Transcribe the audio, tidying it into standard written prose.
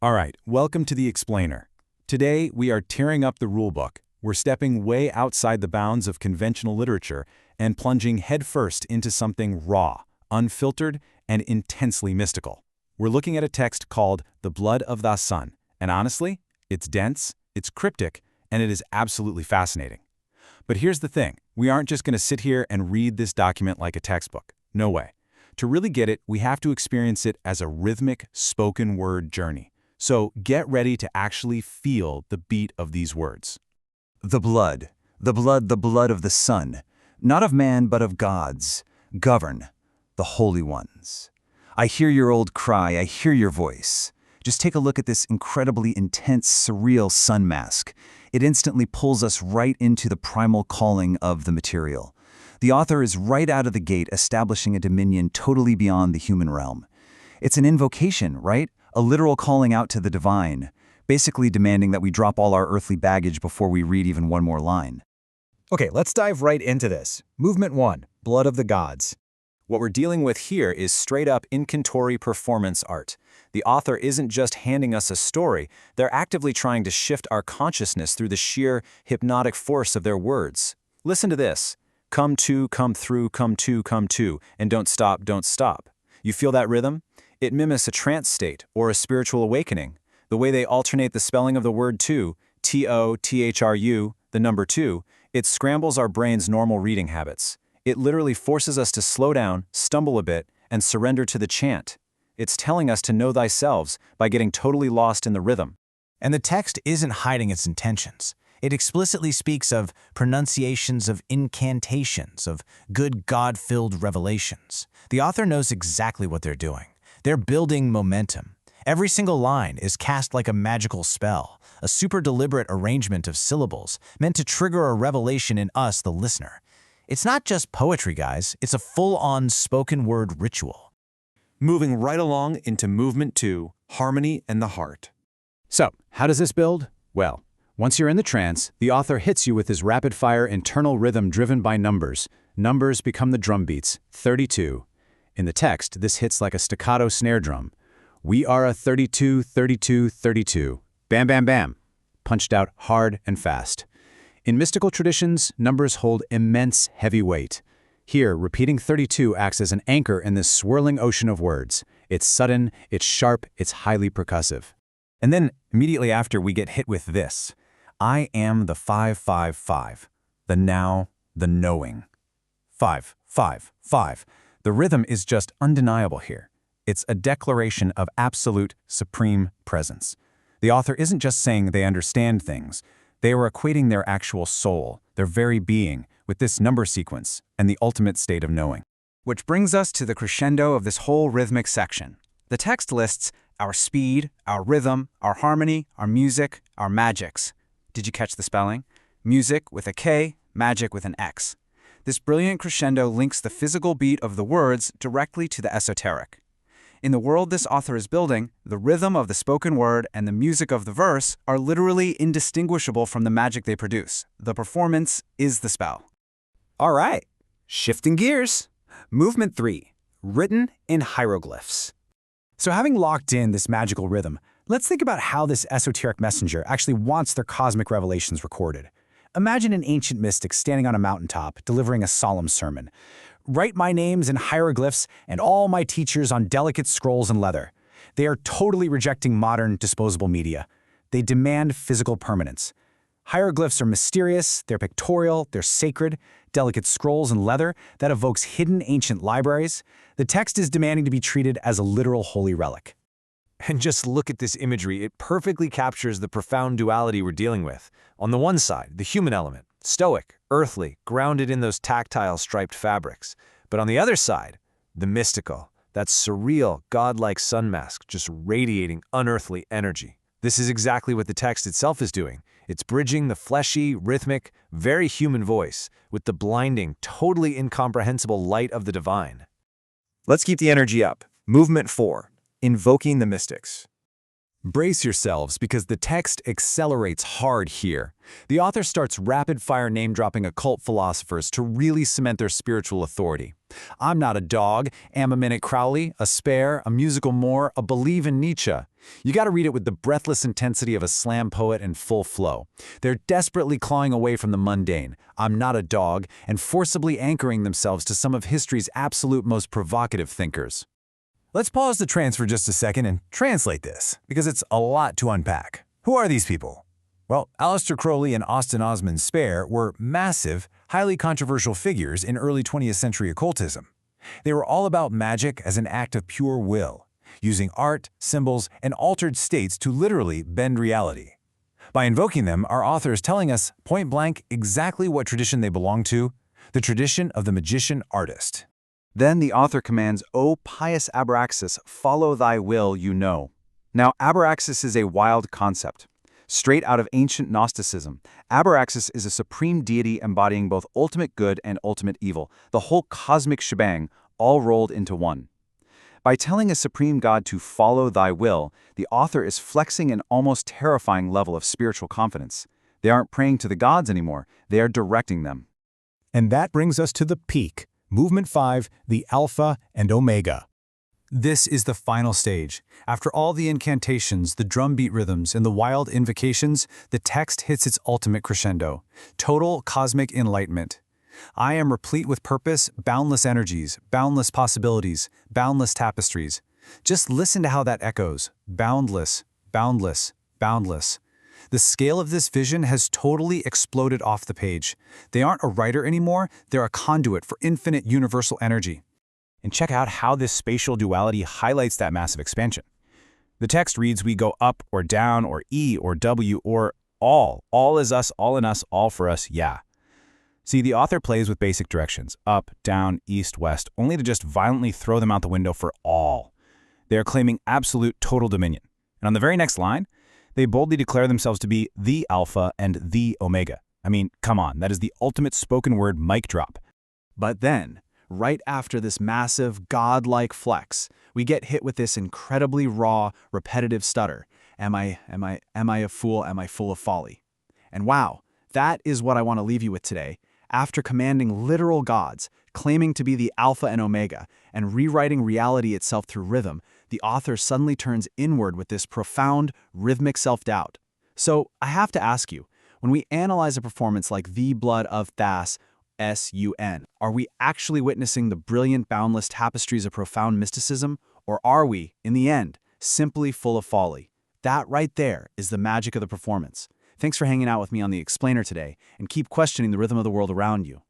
All right, welcome to the Explainer. Today, we are tearing up the rulebook. We're stepping way outside the bounds of conventional literature and plunging headfirst into something raw, unfiltered, and intensely mystical. We're looking at a text called The Blood of Thy Son, and honestly, it's dense, it's cryptic, and it is absolutely fascinating. But here's the thing, we aren't just going to sit here and read this document like a textbook. No way. To really get it, we have to experience it as a rhythmic, spoken word journey. So get ready to actually feel the beat of these words. The blood, the blood of the Son, not of man but of God's, govern, the holy ones. I hear your old cry, I hear your voice. Just take a look at this incredibly intense, surreal sun mask. It instantly pulls us right into the primal calling of the material. The author is right out of the gate establishing a dominion totally beyond the human realm. It's an invocation, right? A literal calling out to the divine, basically demanding that we drop all our earthly baggage before we read even one more line. Okay, let's dive right into this. Movement 1, Blood of the Gods. What we're dealing with here is straight-up incantory performance art. The author isn't just handing us a story, they're actively trying to shift our consciousness through the sheer hypnotic force of their words. Listen to this. Come to, come through, come to, and don't stop, don't stop. You feel that rhythm? It mimics a trance state or a spiritual awakening. The way they alternate the spelling of the word to, T-O-T-H-R-U, the number 2, it scrambles our brain's normal reading habits. It literally forces us to slow down, stumble a bit, and surrender to the chant. It's telling us to know thyself by getting totally lost in the rhythm. And the text isn't hiding its intentions. It explicitly speaks of pronunciations of incantations, of good God-filled revelations. The author knows exactly what they're doing. They're building momentum. Every single line is cast like a magical spell, a super deliberate arrangement of syllables meant to trigger a revelation in us, the listener. It's not just poetry, guys. It's a full-on spoken word ritual. Moving right along into movement 2, harmony and the heart. So, how does this build? Well, once you're in the trance, the author hits you with his rapid-fire internal rhythm driven by numbers. Numbers become the drum beats, 32. In the text, this hits like a staccato snare drum. We are a 32, 32, 32. Bam, bam, bam. Punched out hard and fast. In mystical traditions, numbers hold immense heavy weight. Here, repeating 32 acts as an anchor in this swirling ocean of words. It's sudden, it's sharp, it's highly percussive. And then, immediately after, we get hit with this. I am the 555, the now, the knowing. 5, 5, 5. The rhythm is just undeniable here. It's a declaration of absolute, supreme presence. The author isn't just saying they understand things. They are equating their actual soul, their very being, with this number sequence and the ultimate state of knowing. Which brings us to the crescendo of this whole rhythmic section. The text lists our speed, our rhythm, our harmony, our music, our magics. Did you catch the spelling? Music with a K, magic with an X. This brilliant crescendo links the physical beat of the words directly to the esoteric. In the world this author is building, the rhythm of the spoken word and the music of the verse are literally indistinguishable from the magic they produce. The performance is the spell. All right, shifting gears. Movement 3, written in hieroglyphs. So having locked in this magical rhythm, let's think about how this esoteric messenger actually wants their cosmic revelations recorded. Imagine an ancient mystic standing on a mountaintop delivering a solemn sermon. Write my names in hieroglyphs and all my teachers on delicate scrolls and leather. They are totally rejecting modern, disposable media. They demand physical permanence. Hieroglyphs are mysterious, they're pictorial, they're sacred. Delicate scrolls and leather, that evokes hidden ancient libraries. The text is demanding to be treated as a literal holy relic. And just look at this imagery, it perfectly captures the profound duality we're dealing with. On the one side, the human element, stoic, earthly, grounded in those tactile striped fabrics. But on the other side, the mystical, that surreal, godlike sun mask just radiating unearthly energy. This is exactly what the text itself is doing. It's bridging the fleshy, rhythmic, very human voice with the blinding, totally incomprehensible light of the divine. Let's keep the energy up. Movement 4, invoking the mystics. Brace yourselves because the text accelerates hard here. The author starts rapid-fire name-dropping occult philosophers to really cement their spiritual authority. I'm not a dog, am a minute Crowley, a spare, a musical Moore, a believe in Nietzsche. You gotta read it with the breathless intensity of a slam poet in full flow. They're desperately clawing away from the mundane, I'm not a dog, and forcibly anchoring themselves to some of history's absolute most provocative thinkers. Let's pause the trance for just a second and translate this, because it's a lot to unpack. Who are these people? Well, Aleister Crowley and Austin Osman Spare were massive, highly controversial figures in early 20th century occultism. They were all about magic as an act of pure will, using art, symbols, and altered states to literally bend reality. By invoking them, our author is telling us, point blank, exactly what tradition they belong to, the tradition of the magician-artist. Then the author commands, O pious Abraxas, follow thy will, you know. Now, Abraxas is a wild concept. Straight out of ancient Gnosticism, Abraxas is a supreme deity embodying both ultimate good and ultimate evil, the whole cosmic shebang, all rolled into one. By telling a supreme God to follow thy will, the author is flexing an almost terrifying level of spiritual confidence. They aren't praying to the gods anymore, they are directing them. And that brings us to the peak. Movement 5, the Alpha and Omega. This is the final stage. After all the incantations, the drumbeat rhythms, and the wild invocations, the text hits its ultimate crescendo. Total cosmic enlightenment. I am replete with purpose, boundless energies, boundless possibilities, boundless tapestries. Just listen to how that echoes. Boundless, boundless, boundless. The scale of this vision has totally exploded off the page. They aren't a writer anymore, they're a conduit for infinite universal energy. And check out how this spatial duality highlights that massive expansion. The text reads, we go up or down or E or W or all. All is us, all in us, all for us, yeah. See, the author plays with basic directions, up, down, east, west, only to just violently throw them out the window for all. They are claiming absolute total dominion. And on the very next line, they boldly declare themselves to be the Alpha and the Omega. I mean, come on, that is the ultimate spoken word mic drop. But then, right after this massive, godlike flex, we get hit with this incredibly raw, repetitive stutter. Am I a fool? Am I full of folly? And wow, that is what I want to leave you with today. After commanding literal gods, claiming to be the Alpha and Omega, and rewriting reality itself through rhythm, the author suddenly turns inward with this profound, rhythmic self-doubt. So, I have to ask you, when we analyze a performance like The Blood of 𝔟𝔯𝔢𝔫, S-U-N, are we actually witnessing the brilliant, boundless tapestries of profound mysticism, or are we, in the end, simply full of folly? That right there is the magic of the performance. Thanks for hanging out with me on The Explainer today, and keep questioning the rhythm of the world around you.